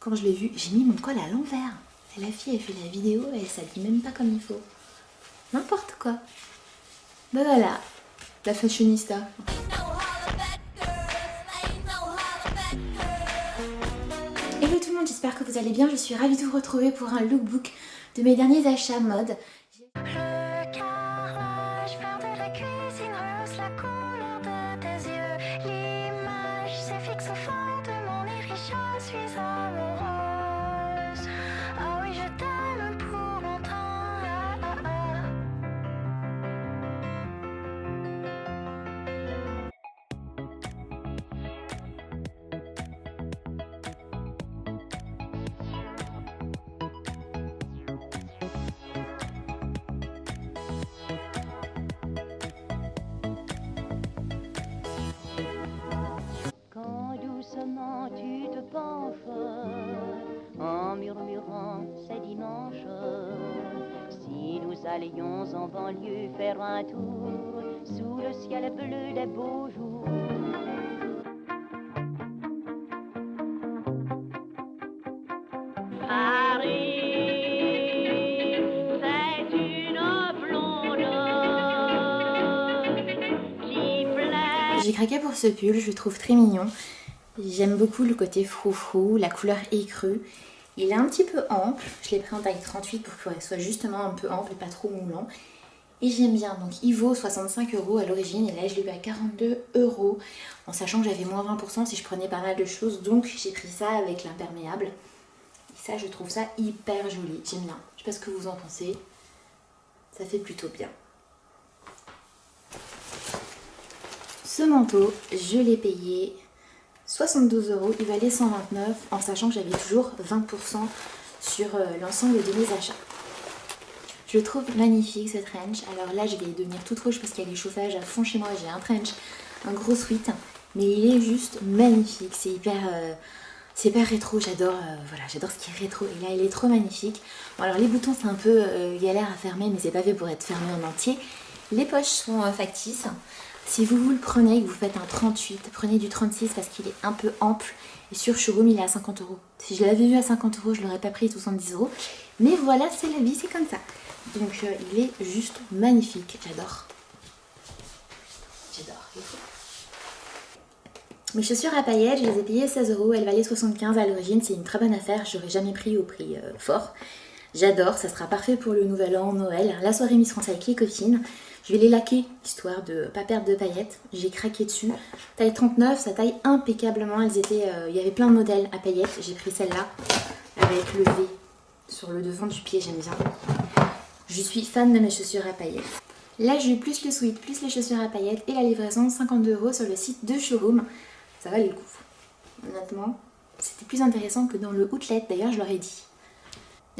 Quand je l'ai vu, j'ai mis mon col à l'envers. Et la fille, elle fait la vidéo et elle s'habille même pas comme il faut. N'importe quoi. Ben voilà, la fashionista. Hello tout le monde, j'espère que vous allez bien. Je suis ravie de vous retrouver pour un lookbook de mes derniers achats mode. Le carrelage vert de la cuisine rehausse la couleur de tes yeux. L'image s'est fixe au fond de mon iris, je suis amoureuse. Ah oui, je t'aime pour longtemps. Quand doucement tu te penches en murmurant c'est dimanche, si nous allions en banlieue faire un tour sous le ciel bleu des beaux jours. Paris, c'est une blonde qui plaît. J'ai craqué pour ce pull, je le trouve très mignon. J'aime beaucoup le côté froufrou, la couleur écrue. Il est un petit peu ample, je l'ai pris en taille 38 pour qu'il soit justement un peu ample et pas trop moulant. Et j'aime bien, donc il vaut 65 € à l'origine et là je l'ai eu à 42 €, en sachant que j'avais moins 20% si je prenais pas mal de choses, donc j'ai pris ça avec l'imperméable. Et ça, je trouve ça hyper joli, j'aime bien. Je sais pas ce que vous en pensez, ça fait plutôt bien. Ce manteau, je l'ai payé 72 €, il valait 129 en sachant que j'avais toujours 20% sur l'ensemble de mes achats. Je le trouve magnifique ce trench. Alors là je vais devenir toute rouge parce qu'il y a du chauffage à fond chez moi. J'ai un trench, un gros sweat, mais il est juste magnifique. C'est hyper rétro, j'adore voilà, j'adore ce qui est rétro et là il est trop magnifique. Bon alors les boutons c'est un peu galère à fermer mais c'est pas fait pour être fermé en entier. Les poches sont factices. Si vous le prenez et que vous faites un 38, prenez du 36 parce qu'il est un peu ample. Et sur showroom, il est à 50 €. Si je l'avais vu à 50 €, je l'aurais pas pris 70 €. Mais voilà, c'est la vie, c'est comme ça. Donc il est juste magnifique. J'adore. J'adore. Mes chaussures à paillettes, je les ai payées 16 €. Elles valaient 75 € à l'origine. C'est une très bonne affaire. J'aurais jamais pris au prix fort. J'adore. Ça sera parfait pour le nouvel an, Noël. La soirée Miss France avec les copines. Je vais les laquer, histoire de ne pas perdre de paillettes. J'ai craqué dessus. Taille 39, ça taille impeccablement. Elles étaient, il y avait plein de modèles à paillettes. J'ai pris celle-là avec le V sur le devant du pied, j'aime bien. Je suis fan de mes chaussures à paillettes. Là, j'ai eu plus le sweat, plus les chaussures à paillettes et la livraison 52 € sur le site de showroom. Ça valait le coup. Honnêtement, c'était plus intéressant que dans le outlet. D'ailleurs, je leur ai dit.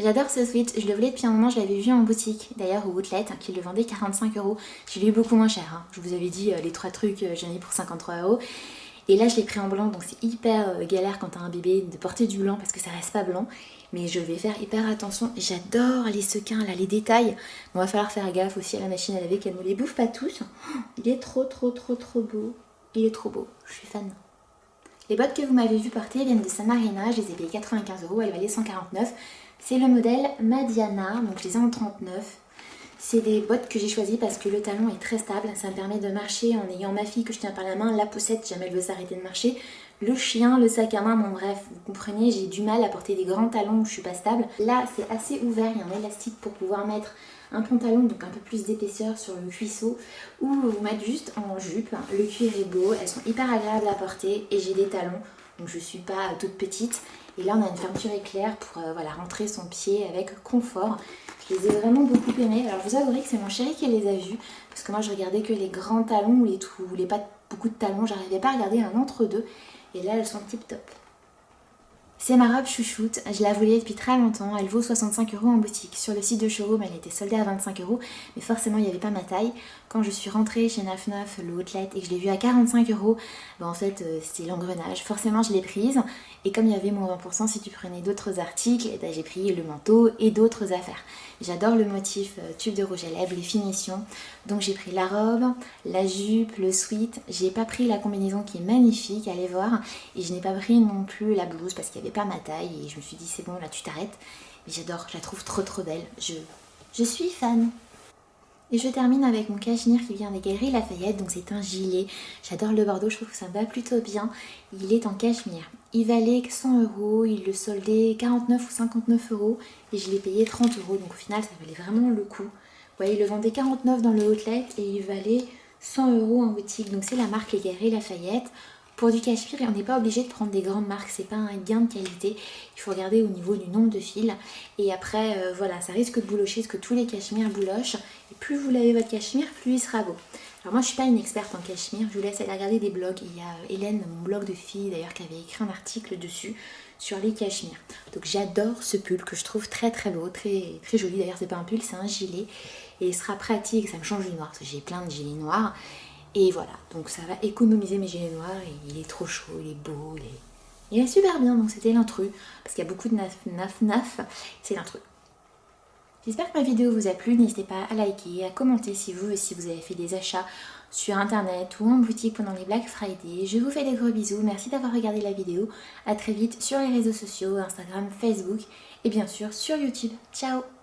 J'adore ce sweat, je le voulais depuis un moment, je l'avais vu en boutique, d'ailleurs au outlet, qui le vendait 45 €. Je l'ai eu beaucoup moins cher, hein. Je vous avais dit les 3 trucs, j'en ai eu pour 53 €. Et là je l'ai pris en blanc, donc c'est hyper galère quand t'as un bébé de porter du blanc parce que ça reste pas blanc. Mais je vais faire hyper attention, j'adore les sequins là, les détails. On va falloir faire gaffe aussi à la machine à laver qu'elle ne les bouffe pas tous. Il est trop beau, il est trop beau, je suis fan. Les bottes que vous m'avez vu porter viennent de San Marina, je les ai payées 95 €, elles valaient 149 €. C'est le modèle Madiana, donc je les ai en 39. C'est des bottes que j'ai choisies parce que le talon est très stable. Ça me permet de marcher en ayant ma fille que je tiens par la main, la poussette si jamais elle veut s'arrêter de marcher, le chien, le sac à main, bon bref, vous comprenez, j'ai du mal à porter des grands talons où je suis pas stable. Là c'est assez ouvert, il y a un élastique pour pouvoir mettre un pantalon, donc un peu plus d'épaisseur sur le cuisseau, ou vous mettre juste en jupe. Le cuir est beau, elles sont hyper agréables à porter et j'ai des talons, donc je suis pas toute petite. Et là on a une fermeture éclair pour voilà, rentrer son pied avec confort. Je les ai vraiment beaucoup aimés. Alors je vous avouerai que c'est mon chéri qui les a vus, parce que moi je regardais que les grands talons ou les pas beaucoup de talons, j'arrivais pas à regarder un entre-deux. Et là elles sont tip top. C'est ma robe chouchoute, je la voulais depuis très longtemps, elle vaut 65 € en boutique. Sur le site de showroom, elle était soldée à 25 €, mais forcément il n'y avait pas ma taille. Quand je suis rentrée chez 99, le outlet, et que je l'ai vue à 45 €, ben en fait c'était l'engrenage. Forcément je l'ai prise, et comme il y avait moins 20% si tu prenais d'autres articles, ben j'ai pris le manteau et d'autres affaires. J'adore le motif tube de rouge à lèvres, les finitions, donc j'ai pris la robe, la jupe, le sweat. J'ai pas pris la combinaison qui est magnifique, allez voir, et je n'ai pas pris non plus la blouse parce qu'il n'y avait pas ma taille et je me suis dit c'est bon là tu t'arrêtes. Mais j'adore, je la trouve trop belle, je suis fan. Et je termine avec mon cachemire qui vient des Galeries Lafayette, donc c'est un gilet. J'adore le bordeaux, je trouve que ça me va plutôt bien. Il est en cachemire. Il valait 100 €, il le soldait 49 ou 59 € et je l'ai payé 30 €, donc au final ça valait vraiment le coup. Vous voyez, il le vendait 49 dans le outlet et il valait 100 € en boutique, donc c'est la marque Les Galeries Lafayette. Pour du cachemire, on n'est pas obligé de prendre des grandes marques, c'est pas un gain de qualité. Il faut regarder au niveau du nombre de fils. Et après, voilà, ça risque de boulocher, parce que tous les cachemires boulochent. Et plus vous lavez votre cachemire, plus il sera beau. Alors moi, je suis pas une experte en cachemire, je vous laisse aller regarder des blogs. Il y a Hélène, mon blog de fille d'ailleurs, qui avait écrit un article dessus sur les cachemires. Donc j'adore ce pull que je trouve très beau, très joli. D'ailleurs, c'est pas un pull, c'est un gilet. Et il sera pratique, ça me change du noir, parce que j'ai plein de gilets noirs. Et voilà, donc ça va économiser mes gilets noirs et il est trop chaud, il est beau, il est super bien, donc c'était l'intrus, parce qu'il y a beaucoup de naf, c'est l'intrus. J'espère que ma vidéo vous a plu, n'hésitez pas à liker, à commenter si vous aussi vous avez fait des achats sur internet ou en boutique pendant les Black Friday. Je vous fais des gros bisous, merci d'avoir regardé la vidéo, à très vite sur les réseaux sociaux, Instagram, Facebook et bien sûr sur YouTube. Ciao!